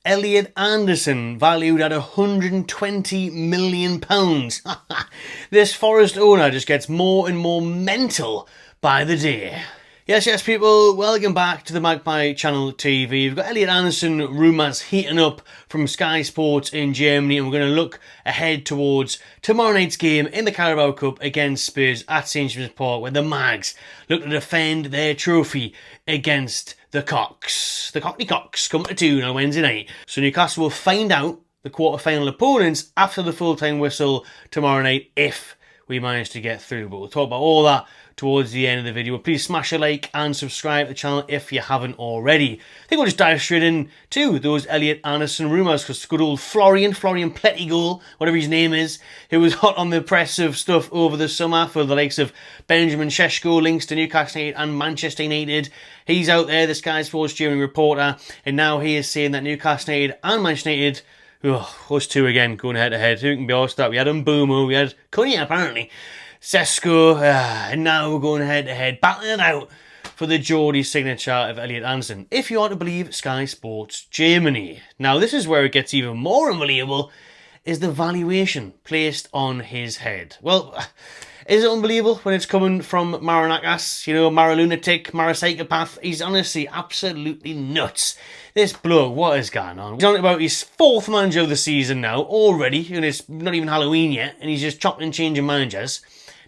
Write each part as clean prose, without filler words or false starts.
Elliot Anderson, valued at £120 million. This Forest owner just gets more and more mental by the day. Yes, people, welcome back to the Magpie Channel TV. We've got Elliot Anderson rumours heating up from Sky Sports in Germany, and we're going to look ahead towards tomorrow night's game in the Carabao Cup against Spurs at St James's Park, where the Mags look to defend their trophy against the Cocks. The Cockney Cocks come to tune on Wednesday night. So Newcastle will find out the quarter-final opponents after the full-time whistle tomorrow night if we manage to get through. But we'll talk about all that towards the end of the video. Please smash a like and subscribe to the channel if you haven't already. I think we'll just dive straight into those Elliot Anderson rumours, because good old Florian Plettigol, whatever his name is, who was hot on the press of stuff over the summer for the likes of Benjamin Šeško, links to Newcastle United and Manchester United. He's out there, the Sky Sports Germany reporter, and now he is saying that Newcastle United and Manchester United, us two again going head to head. Who can be asked that? We had Mbumo, we had Cunha apparently, Sesko, and now we're going head to head, battling it out for the Geordie signature of Elliot Anderson, if you are to believe Sky Sports Germany. Now this is where it gets even more unbelievable, is the valuation placed on his head. Well, is it unbelievable when it's coming from Maranakas, Mara lunatic, Mara psychopath? He's honestly absolutely nuts. This bloke, what is going on? He's on about his fourth manager of the season now, already, and it's not even Halloween yet, and he's just chopping and changing managers.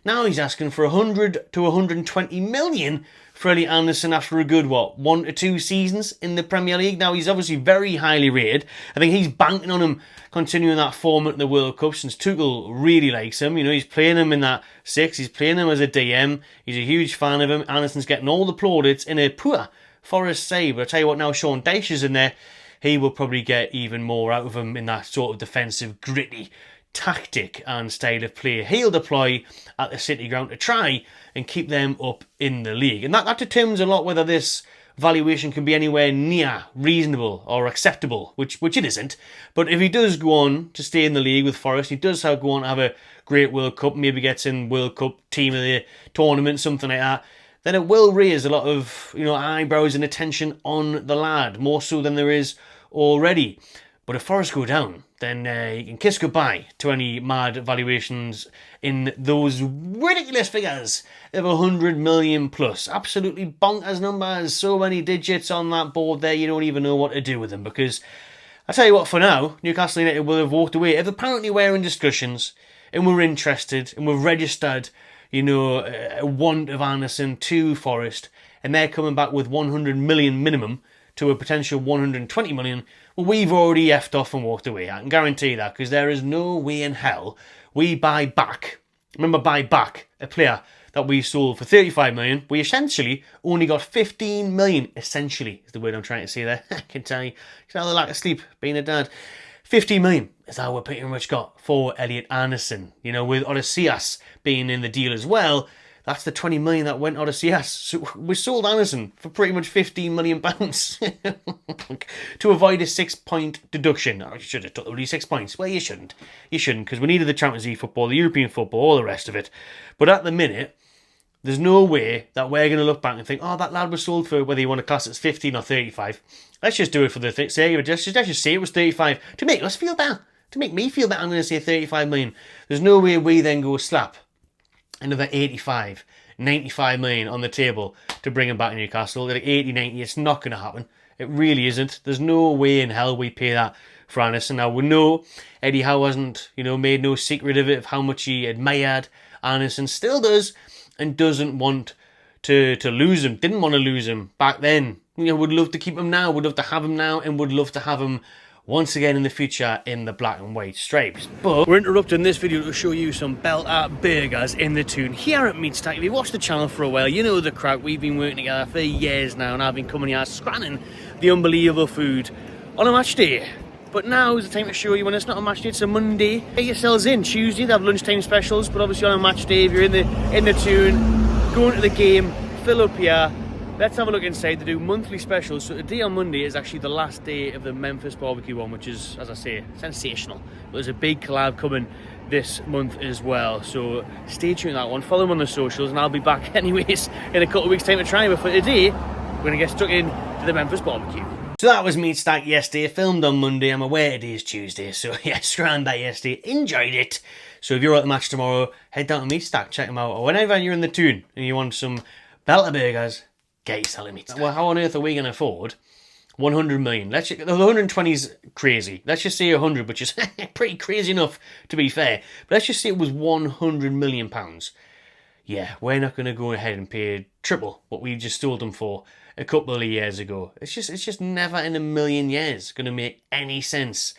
Now he's asking for 100 to 120 million for Elliot Anderson after a good, 1 to 2 seasons in the Premier League. Now, he's obviously very highly rated. I think he's banking on him continuing that form at the World Cup, since Tuchel really likes him. He's playing him in that 6. He's playing him as a DM. He's a huge fan of him. Anderson's getting all the plaudits in a poor Forest side. But I tell you what, now Sean Dyche is in there, he will probably get even more out of him in that sort of defensive, gritty tactic and style of play he'll deploy at the City ground to try and keep them up in the league. And that determines a lot whether this valuation can be anywhere near reasonable or acceptable, which it isn't. But if he does go on to stay in the league with Forest, he does go on to have a great World Cup, maybe gets in World Cup team of the tournament, something like that, then it will raise a lot of eyebrows and attention on the lad, more so than there is already. But if Forest go down, then you can kiss goodbye to any mad valuations in those ridiculous figures of 100 million plus. Absolutely bonkers numbers. So many digits on that board there, you don't even know what to do with them. Because I tell you what, for now, Newcastle United will have walked away. If apparently we're in discussions and we're interested and we've registered, a want of Anderson to Forest, and they're coming back with 100 million minimum to a potential 120 million, well, we've already effed off and walked away. I can guarantee that, because there is no way in hell we buy back a player that we sold for 35 million. We essentially only got 15 million, essentially, is the word I'm trying to say there. I can tell the lack of sleep, being a dad. 15 million is how we pretty much got for Elliot Anderson. With Odysseas being in the deal as well, that's the 20 million that went Odysseas. So we sold Anderson for pretty much £15 million to avoid a 6-point deduction. You should have took the 6 points. Well, you shouldn't. Because we needed the Champions League football, the European football, all the rest of it. But at the minute, there's no way that we're going to look back and think, that lad was sold for, whether you want to class it as 15 or 35. Let's just do it for the sake of it. Let's just say it was 35 to make us feel better. To make me feel better, I'm going to say 35 million. There's no way we then go slap another 85, 95 million on the table to bring him back to Newcastle. At 80, 90, it's not going to happen. It really isn't. There's no way in hell we pay that for Anderson. Now, we know Eddie Howe hasn't, made no secret of it, of how much he admired Anderson. Still does, and doesn't want to lose him. Didn't want to lose him back then. Would love to keep him now, would love to have him now, and would love to have him once again in the future in the black and white stripes. But we're interrupting this video to show you some belter burgers in the tune here at Meat Stack. If you watched the channel for a while, you know the crack. We've been working together for years now, and I've been coming here scanning the unbelievable food on a match day. But now is the time to show you when it's not a match day, it's a Monday. Get yourselves in. Tuesday they have lunchtime specials, but obviously on a match day, if you're in the tune, going to the game, fill up here. Let's have a look inside. They do monthly specials. So today on Monday is actually the last day of the Memphis barbecue one, which is, as I say, sensational. There's a big collab coming this month as well. So stay tuned to that one. Follow them on the socials, and I'll be back anyways in a couple of weeks' time to try. But for today, we're going to get stuck in to the Memphis barbecue. So that was Meat Stack yesterday, filmed on Monday. I'm aware today is Tuesday, so yeah, scrammed that yesterday, enjoyed it. So if you're at the match tomorrow, head down to Meat Stack, check them out. Or whenever you're in the Toon and you want some belter burgers, get yourself a Meat Stack. Well, how on earth are we going to afford 100 million? The 120 is crazy. Let's just say 100, which is pretty crazy enough, to be fair. But let's just say it was 100 million pounds. Yeah, we're not going to go ahead and pay triple what we just sold them for a couple of years ago. It's just never in a million years going to make any sense.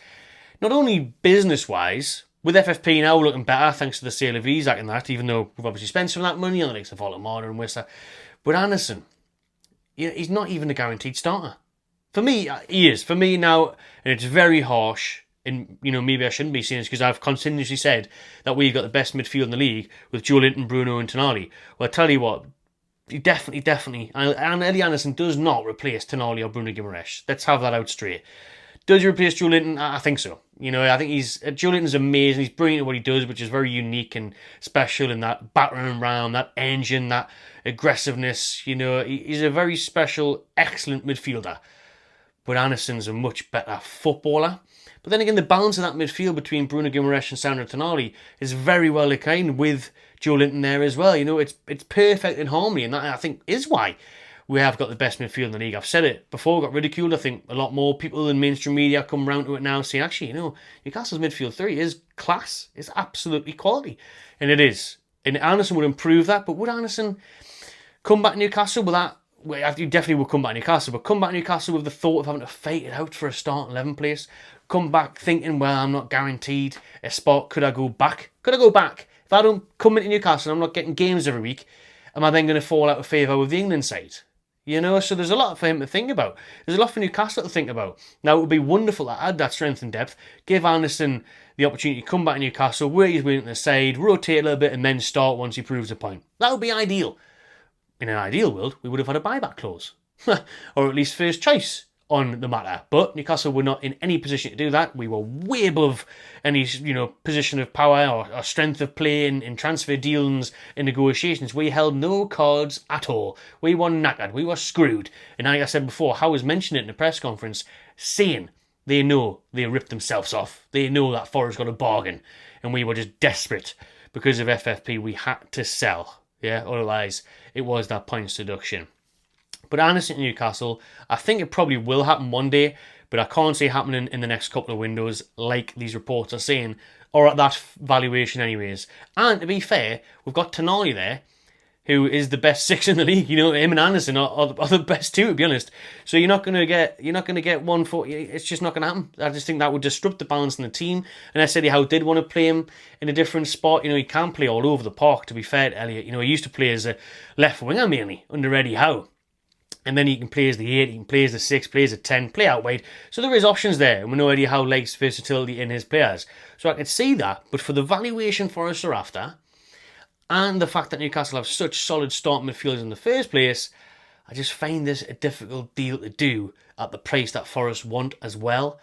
Not only business-wise, with FFP now looking better thanks to the sale of Isaac and that, even though we've obviously spent some of that money on the likes of Voldemort and Worcester. But Anderson, he's not even a guaranteed starter. For me, he is. For me now, and it's very harsh, and maybe I shouldn't be saying this because I've continuously said that we've got the best midfield in the league with Joe Linton, Bruno and Tonali. Well, I tell you what, he definitely, and Elliot Anderson does not replace Tonali or Bruno Guimaraes. Let's have that out straight. Does he replace Joe Linton? I think so. I think Joe Linton's amazing. He's brilliant at what he does, which is very unique and special in that battering ram, that engine, that aggressiveness. He's a very special, excellent midfielder. But Anderson's a much better footballer. But then again, the balance of that midfield between Bruno Guimaraes and Sandro Tonali is very well aligned with Joe Linton there as well. It's perfect in harmony, and that I think is why we have got the best midfield in the league. I've said it before, got ridiculed. I think a lot more people in mainstream media come round to it now, saying, actually, Newcastle's midfield three is class. It's absolutely quality. And it is. And Anderson would improve that, but would Anderson come back to Newcastle with that? Well, you definitely would come back to Newcastle, but come back to Newcastle with the thought of having to fight it out for a starting 11 place. Come back thinking, well, I'm not guaranteed a spot. Could I go back? Could I go back? If I don't come into Newcastle and I'm not getting games every week, am I then going to fall out of favour with the England side? So there's a lot for him to think about. There's a lot for Newcastle to think about. Now, it would be wonderful to add that strength and depth, give Anderson the opportunity to come back to Newcastle, where he's winning the side, rotate a little bit, and then start once he proves a point. That would be ideal. In an ideal world, we would have had a buyback clause. Or at least first choice on the matter. But Newcastle were not in any position to do that. We were way above any position of power or strength of play in transfer dealings and negotiations. We held no cards at all. We were knackered. We were screwed. And like I said before, Howard's mentioned it in the press conference, saying they know they ripped themselves off. They know that Forest got a bargain. And we were just desperate because of FFP. We had to sell. Yeah, otherwise it was that points deduction. But Anderson to Newcastle, I think it probably will happen one day, but I can't see it happening in the next couple of windows like these reports are saying, or at that valuation anyways. And to be fair, we've got Tonali there, who is the best six in the league. Him and Anderson are the best two, to be honest. So you're not going to get one for. It's just not going to happen. I just think that would disrupt the balance in the team. And I said how did want to play him in a different spot. He can play all over the park. To be fair to Elliot, he used to play as a left winger mainly under Eddie Howe. And then he can play as the 8, he can play as the 6, play as a 10, play out wide. So there is options there. And we know Eddie Howe likes versatility in his players. So I could see that. But for the valuation Forest are after, and the fact that Newcastle have such solid starting midfielders in the first place, I just find this a difficult deal to do at the price that Forest want as well.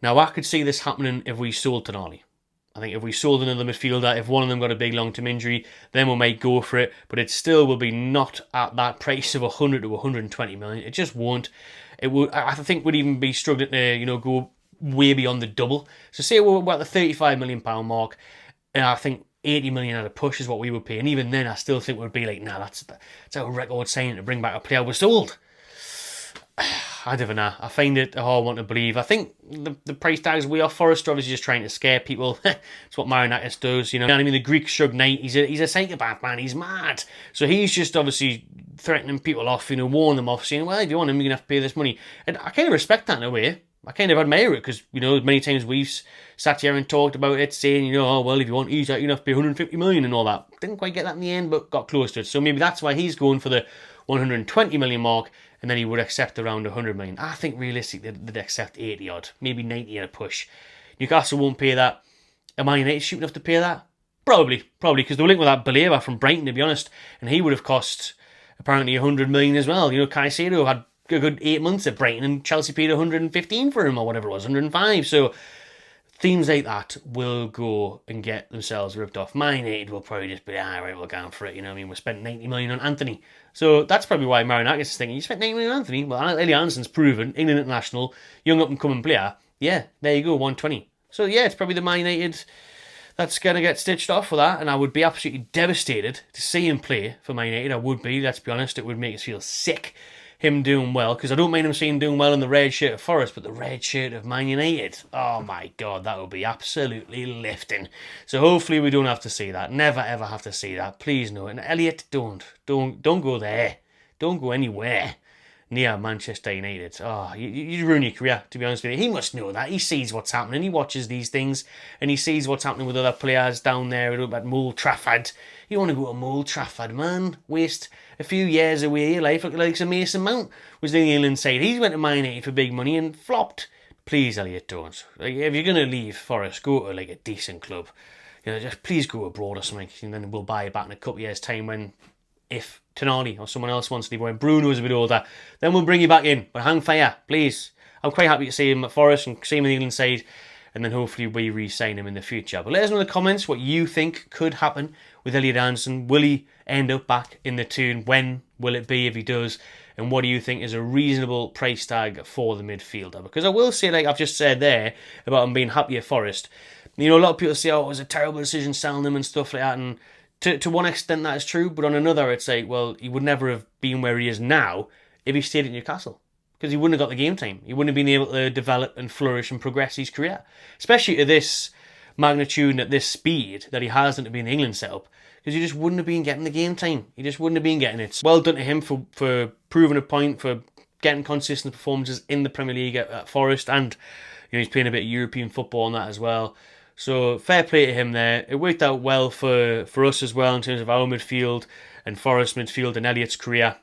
Now, I could see this happening if we sold Tonali. I think if we sold another midfielder, if one of them got a big long-term injury, then we might go for it. But it still will be not at that price of 100 to 120 million. It just won't. It would. I think we'd even be struggling to go way beyond the double. So say we're at the 35 million pound mark, and I think 80 million at a push is what we would pay. And even then, I still think we'd be like, nah, that's a record saying to bring back a player we sold. I don't know. I find it a hard one to believe. I think the price tags we are Forest are obviously just trying to scare people. It's what Marinakis does, I mean, the Greek Shug Knight, he's a psychopath, man. He's mad. So he's just obviously threatening people off, warning them off, saying, well, if you want him, you're going to have to pay this money. And I kind of respect that in a way. I kind of admire it because, many times we've sat here and talked about it, saying, oh, well, if you want Isaac, you're going to have to pay 150 million and all that. Didn't quite get that in the end, but got close to it. So maybe that's why he's going for the 120 million mark, and then he would accept around 100 million. I think realistically they'd accept 80 odd, maybe 90 at a push. Newcastle won't pay that. Am Man United stupid enough to pay that? Probably, because they were linked with that Baleba from Brighton, to be honest, and he would have cost apparently 100 million as well. Caicedo had a good 8 months at Brighton, and Chelsea paid 115 for him, or whatever it was, 105. So Teams like that will go and get themselves ripped off. Man United will probably just be, right, we're going for it. You know what I mean? We spent 90 million on Anthony. So that's probably why Marinakis is thinking, you spent 90 million on Anthony? Well, Elliot Anderson's proven, England international, young up-and-coming player. Yeah, there you go, 120. So yeah, it's probably the Man United that's going to get stitched off for that, and I would be absolutely devastated to see him play for Man United. I would be, let's be honest. It would make us feel sick, him doing well, because I don't mind him seeing doing well in the red shirt of Forest, but the red shirt of Man United, oh my God, that would be absolutely lifting. So hopefully we don't have to see that. Never ever have to see that. Please no. And Elliot, don't go there. Don't go anywhere near Manchester United. Oh, you ruin your career, to be honest with you. He must know that. He sees what's happening. He watches these things, and he sees what's happening with other players down there at Mold Trafford. You want to go to Mold Trafford, man. Waste a few years away of your life. Look like Mason Mount was in the England side. He went to Man United for big money and flopped. Please, Elliot, don't. Like, if you're going to leave Forest, go to like a decent club. You know, just please go abroad or something, and then we'll buy you back in a couple of years' time when, if Tonali or someone else wants to leave, when Bruno's a bit older, then we'll bring you back in. But hang fire, please. I'm quite happy to see him at Forest and see him in the England side, and then hopefully we re-sign him in the future. But let us know in the comments what you think could happen with Elliot Anderson. Will he end up back in the team? When will it be if he does? And what do you think is a reasonable price tag for the midfielder? Because I will say, like I've just said there, about him being happy at Forest, you know, a lot of people say, oh, it was a terrible decision selling him and stuff like that, and to one extent that is true, but on another it's like, well, he would never have been where he is now if he stayed at Newcastle, because he wouldn't have got the game time. He wouldn't have been able to develop and flourish and progress his career, especially to this magnitude and at this speed that he has to be in the England setup, because he just wouldn't have been getting the game time. He just wouldn't have been getting it. Well done to him for proving a point, for getting consistent performances in the Premier League at Forest, and you know, he's playing a bit of European football on that as well. So fair play to him there. It worked out well for us as well in terms of our midfield and Forest midfield and Elliot's career.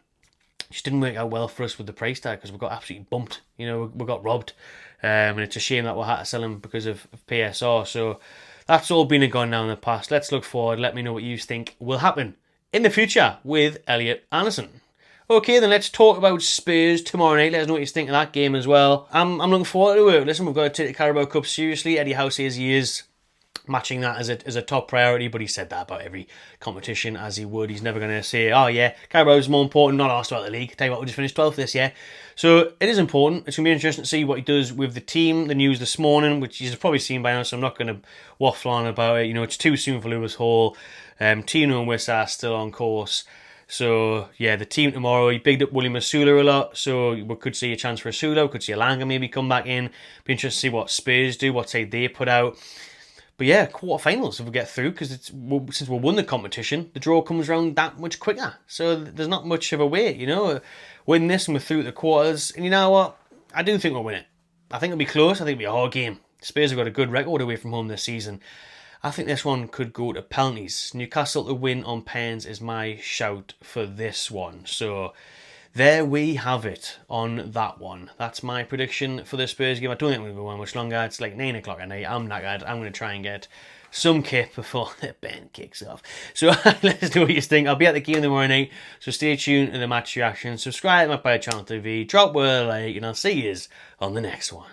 It just didn't work out well for us with the price tag, because we got absolutely bumped. You know, we got robbed. And it's a shame that we had to sell him because of PSR. So that's all been and gone now in the past. Let's look forward. Let me know what you think will happen in the future with Elliot Anderson. Okay, then let's talk about Spurs tomorrow night. Let us know what you think of that game as well. I'm looking forward to it. Listen, we've got to take the Carabao Cup seriously. Eddie Howe says he is matching that as a top priority, but he said that about every competition, as he would. He's never going to say, oh yeah, Carabao's more important, not asked about the league. Tell you what, we just finished 12th this year. So it is important. It's going to be interesting to see what he does with the team. The news this morning, which you've probably seen by now, so I'm not going to waffle on about it. You know, it's too soon for Lewis Hall. Tino and Wissa are still on course. So, yeah, the team tomorrow, he bigged up William Asula a lot, so we could see a chance for Asula, we could see Alanga maybe come back in. Be interested to see what Spurs do, what side they put out. But yeah, quarterfinals if we get through, because since we won the competition, the draw comes around that much quicker. So there's not much of a wait, you know. Win this and we're through the quarters. And you know what? I do think we'll win it. I think it'll be close. I think it'll be a hard game. Spurs have got a good record away from home this season. I think this one could go to penalties. Newcastle to win on pens is my shout for this one. So there we have it on that one. That's my prediction for the Spurs game. I don't think we're going to go on much longer. It's like 9 o'clock at night. I'm knackered. I'm going to try and get some kip before the Ben kicks off. So let's know what you think. I'll be at the game tomorrow night, so stay tuned to the match reaction. Subscribe to my channel TV. Drop a like, and I'll see you on the next one.